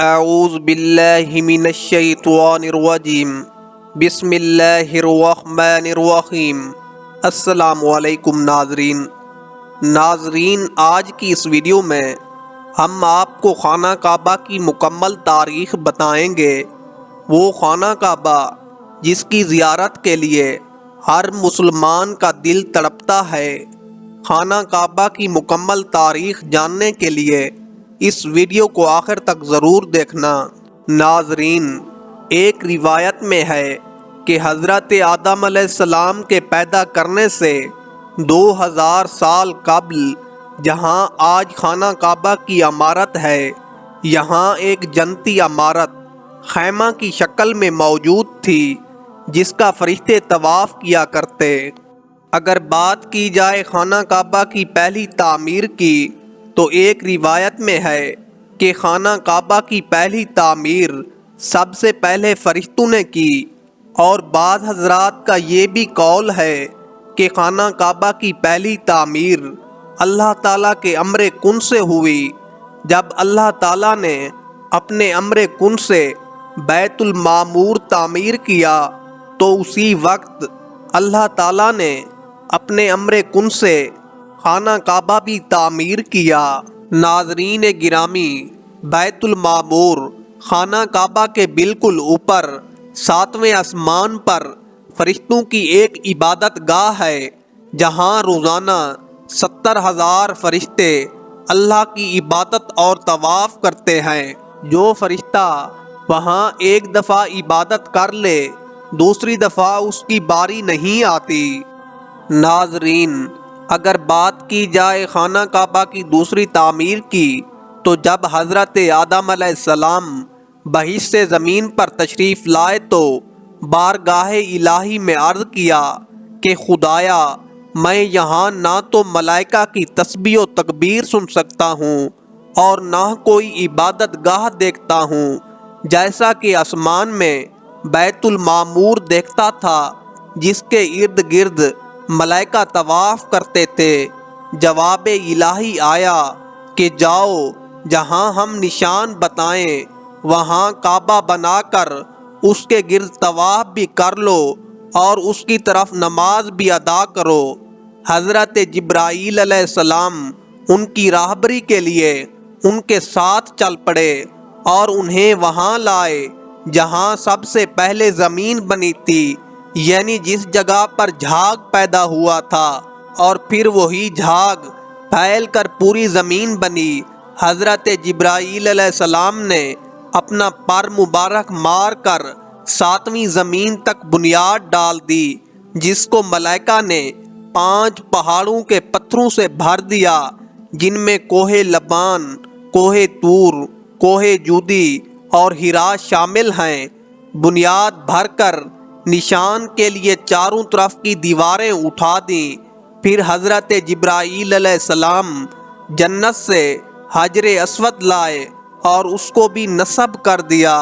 اعوذ باللہ من الشیطان الرجیم بسم اللہ الرحمن الرحیم۔ السلام علیکم ناظرین، آج کی اس ویڈیو میں ہم آپ کو خانہ کعبہ کی مکمل تاریخ بتائیں گے۔ وہ خانہ کعبہ جس کی زیارت کے لیے ہر مسلمان کا دل تڑپتا ہے۔ خانہ کعبہ کی مکمل تاریخ جاننے کے لیے اس ویڈیو کو آخر تک ضرور دیکھنا۔ ناظرین، ایک روایت میں ہے کہ حضرت آدم علیہ السلام کے پیدا کرنے سے 2000 سال قبل جہاں آج خانہ کعبہ کی عمارت ہے، یہاں ایک جنتی عمارت خیمہ کی شکل میں موجود تھی جس کا فرشتے طواف کیا کرتے۔ اگر بات کی جائے خانہ کعبہ کی پہلی تعمیر کی تو ایک روایت میں ہے کہ خانہ کعبہ کی پہلی تعمیر سب سے پہلے فرشتوں نے کی، اور بعض حضرات کا یہ بھی قول ہے کہ خانہ کعبہ کی پہلی تعمیر اللہ تعالیٰ کے امر کن سے ہوئی۔ جب اللہ تعالیٰ نے اپنے امر کن سے بیت المعمور تعمیر کیا تو اسی وقت اللہ تعالیٰ نے اپنے امر کن سے خانہ کعبہ بھی تعمیر کیا۔ ناظرین گرامی، بیت المعمور خانہ کعبہ کے بالکل اوپر 7ویں آسمان پر فرشتوں کی ایک عبادت گاہ ہے، جہاں روزانہ 70,000 فرشتے اللہ کی عبادت اور طواف کرتے ہیں۔ جو فرشتہ وہاں ایک دفعہ عبادت کر لے، دوسری دفعہ اس کی باری نہیں آتی۔ ناظرین، اگر بات کی جائے خانہ کعبہ کی دوسری تعمیر کی تو جب حضرت آدم علیہ السلام بہشت زمین پر تشریف لائے تو بارگاہ الہی میں عرض کیا کہ خدایا، میں یہاں نہ تو ملائکہ کی تسبیح و تکبیر سن سکتا ہوں اور نہ کوئی عبادت گاہ دیکھتا ہوں جیسا کہ آسمان میں بیت المعمور دیکھتا تھا جس کے ارد گرد ملائکہ طواف کرتے تھے۔ جواب الہی آیا کہ جاؤ، جہاں ہم نشان بتائیں وہاں کعبہ بنا کر اس کے گرد طواف بھی کر لو اور اس کی طرف نماز بھی ادا کرو۔ حضرت جبرائیل علیہ السلام ان کی راہبری کے لیے ان کے ساتھ چل پڑے اور انہیں وہاں لائے جہاں سب سے پہلے زمین بنی تھی، یعنی جس جگہ پر جھاگ پیدا ہوا تھا، اور پھر وہی جھاگ پھیل کر پوری زمین بنی۔ حضرت جبرائیل علیہ السلام نے اپنا پر مبارک مار کر 7ویں زمین تک بنیاد ڈال دی، جس کو ملائکہ نے 5 پہاڑوں کے پتھروں سے بھر دیا، جن میں کوہ لبان، کوہ طور، کوہ جودی اور ہیرا شامل ہیں۔ بنیاد بھر کر نشان کے لیے چاروں طرف کی دیواریں اٹھا دیں۔ پھر حضرت جبرائیل علیہ السلام جنت سے حجر اسود لائے اور اس کو بھی نصب کر دیا۔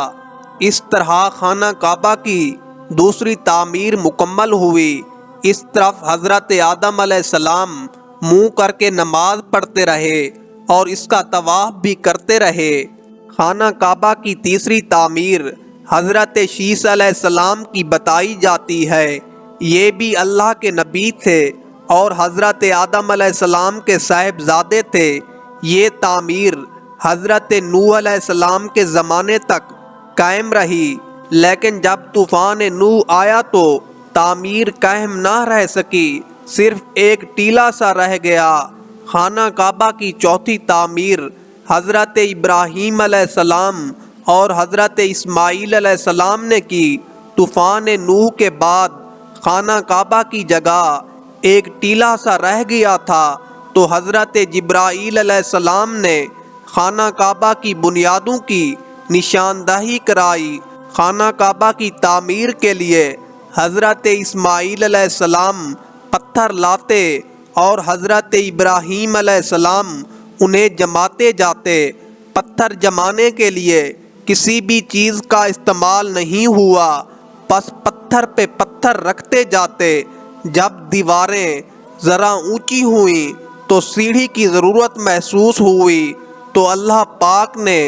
اس طرح خانہ کعبہ کی دوسری تعمیر مکمل ہوئی۔ اس طرف حضرت آدم علیہ السلام منہ کر کے نماز پڑھتے رہے اور اس کا طواف بھی کرتے رہے۔ خانہ کعبہ کی تیسری تعمیر حضرت شیس علیہ السلام کی بتائی جاتی ہے۔ یہ بھی اللہ کے نبی تھے اور حضرت آدم علیہ السلام کے صاحبزادے تھے۔ یہ تعمیر حضرت نوح علیہ السلام کے زمانے تک قائم رہی، لیکن جب طوفان نوح آیا تو تعمیر قائم نہ رہ سکی، صرف ایک ٹیلہ سا رہ گیا۔ خانہ کعبہ کی چوتھی تعمیر حضرت ابراہیم علیہ السلام اور حضرت اسماعیل علیہ السلام نے کی۔ طوفان نوح کے بعد خانہ کعبہ کی جگہ ایک ٹیلہ سا رہ گیا تھا تو حضرت جبرائیل علیہ السلام نے خانہ کعبہ کی بنیادوں کی نشاندہی کرائی۔ خانہ کعبہ کی تعمیر کے لیے حضرت اسماعیل علیہ السلام پتھر لاتے اور حضرت ابراہیم علیہ السلام انہیں جماتے جاتے۔ پتھر جمانے کے لیے کسی بھی چیز کا استعمال نہیں ہوا، بس پتھر پہ پتھر رکھتے جاتے۔ جب دیواریں ذرا اونچی ہوئیں تو سیڑھی کی ضرورت محسوس ہوئی تو اللہ پاک نے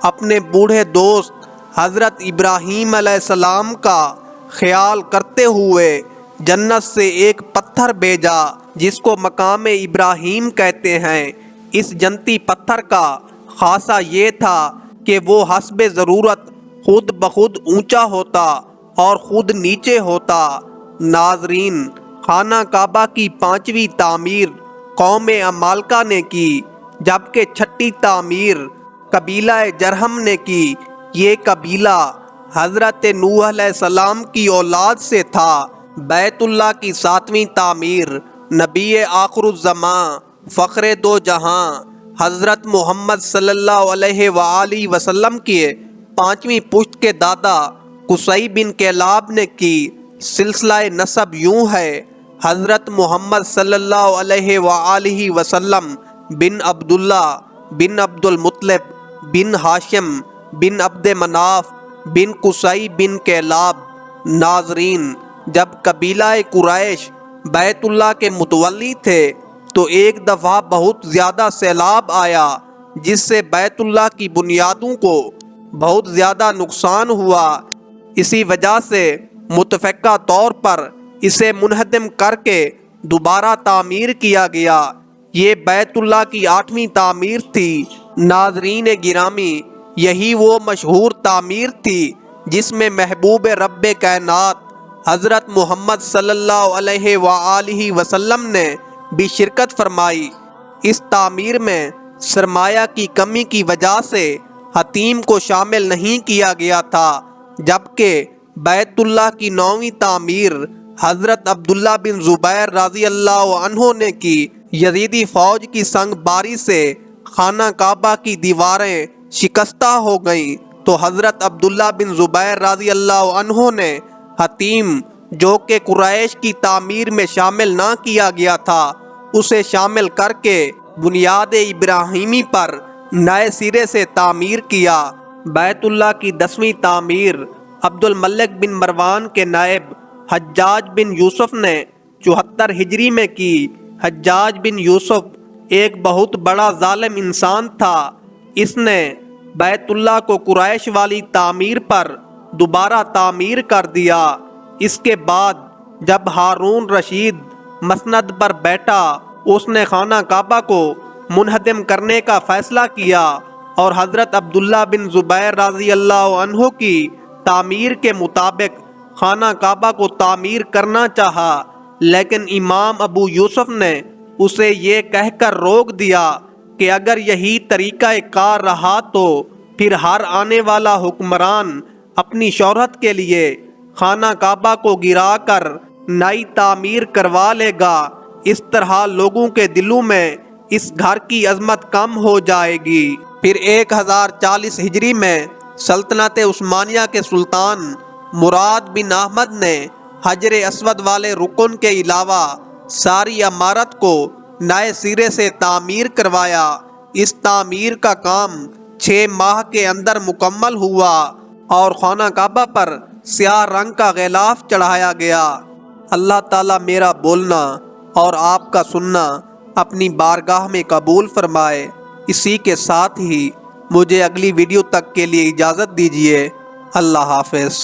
اپنے بوڑھے دوست حضرت ابراہیم علیہ السلام کا خیال کرتے ہوئے جنت سے ایک پتھر بھیجا جس کو مقام ابراہیم کہتے ہیں۔ اس جنتی پتھر کا خاصہ یہ تھا کہ وہ حسب ضرورت خود بخود اونچا ہوتا اور خود نیچے ہوتا۔ ناظرین، خانہ کعبہ کی 5ویں تعمیر قوم عمالقہ نے کی، جبکہ 6ٹھی تعمیر قبیلہ جرہم نے کی۔ یہ قبیلہ حضرت نوح علیہ السلام کی اولاد سے تھا۔ بیت اللہ کی 7ویں تعمیر نبی آخر الزماں فخر دو جہاں حضرت محمد صلی اللہ علیہ وآلہ وسلم کی 5ویں پشت کے دادا قصی بن کلاب نے کی۔ سلسلہ نسب یوں ہے: حضرت محمد صلی اللہ علیہ وآلہ وسلم بن عبداللہ بن عبد المطلب بن ہاشم بن عبد مناف بن قصی بن کلاب۔ ناظرین، جب قبیلہ قریش بیت اللہ کے متولی تھے تو ایک دفعہ بہت زیادہ سیلاب آیا، جس سے بیت اللہ کی بنیادوں کو بہت زیادہ نقصان ہوا۔ اسی وجہ سے متفقہ طور پر اسے منہدم کر کے دوبارہ تعمیر کیا گیا۔ یہ بیت اللہ کی 8ویں تعمیر تھی۔ ناظرین گرامی، یہی وہ مشہور تعمیر تھی جس میں محبوب رب کائنات حضرت محمد صلی اللہ علیہ وآلہ وسلم نے بھی شرکت فرمائی۔ اس تعمیر میں سرمایہ کی کمی کی وجہ سے حتیم کو شامل نہیں کیا گیا تھا، جبکہ بیت اللہ کی 9ویں تعمیر حضرت عبداللہ بن زبیر رضی اللہ عنہ نے کی۔ یزیدی فوج کی سنگ باری سے خانہ کعبہ کی دیواریں شکستہ ہو گئیں تو حضرت عبداللہ بن زبیر رضی اللہ عنہ نے حتیم، جو کہ قریش کی تعمیر میں شامل نہ کیا گیا تھا، اسے شامل کر کے بنیاد ابراہیمی پر نئے سرے سے تعمیر کیا۔ بیت اللہ کی 10ویں تعمیر عبد الملک بن مروان کے نائب حجاج بن یوسف نے 74 ہجری میں کی۔ حجاج بن یوسف ایک بہت بڑا ظالم انسان تھا۔ اس نے بیت اللہ کو قریش والی تعمیر پر دوبارہ تعمیر کر دیا۔ اس کے بعد جب ہارون رشید مسند پر بیٹھا، اس نے خانہ کعبہ کو منہدم کرنے کا فیصلہ کیا اور حضرت عبداللہ بن زبیر رضی اللہ عنہ کی تعمیر کے مطابق خانہ کعبہ کو تعمیر کرنا چاہا، لیکن امام ابو یوسف نے اسے یہ کہہ کر روک دیا کہ اگر یہی طریقہ کار رہا تو پھر ہر آنے والا حکمران اپنی شہرت کے لیے خانہ کعبہ کو گرا کر نئی تعمیر کروا لے گا۔ اس طرح لوگوں کے دلوں میں اس گھر کی عظمت کم ہو جائے گی۔ پھر 1040 ہجری میں سلطنت عثمانیہ کے سلطان مراد بن احمد نے حجر اسود والے رکن کے علاوہ ساری عمارت کو نئے سرے سے تعمیر کروایا۔ اس تعمیر کا کام 6 ماہ کے اندر مکمل ہوا اور خانہ کعبہ پر سیاہ رنگ کا غلاف چڑھایا گیا۔ اللہ تعالیٰ میرا بولنا اور آپ کا سننا اپنی بارگاہ میں قبول فرمائے۔ اسی کے ساتھ ہی مجھے اگلی ویڈیو تک کے لیے اجازت دیجیے۔ اللہ حافظ۔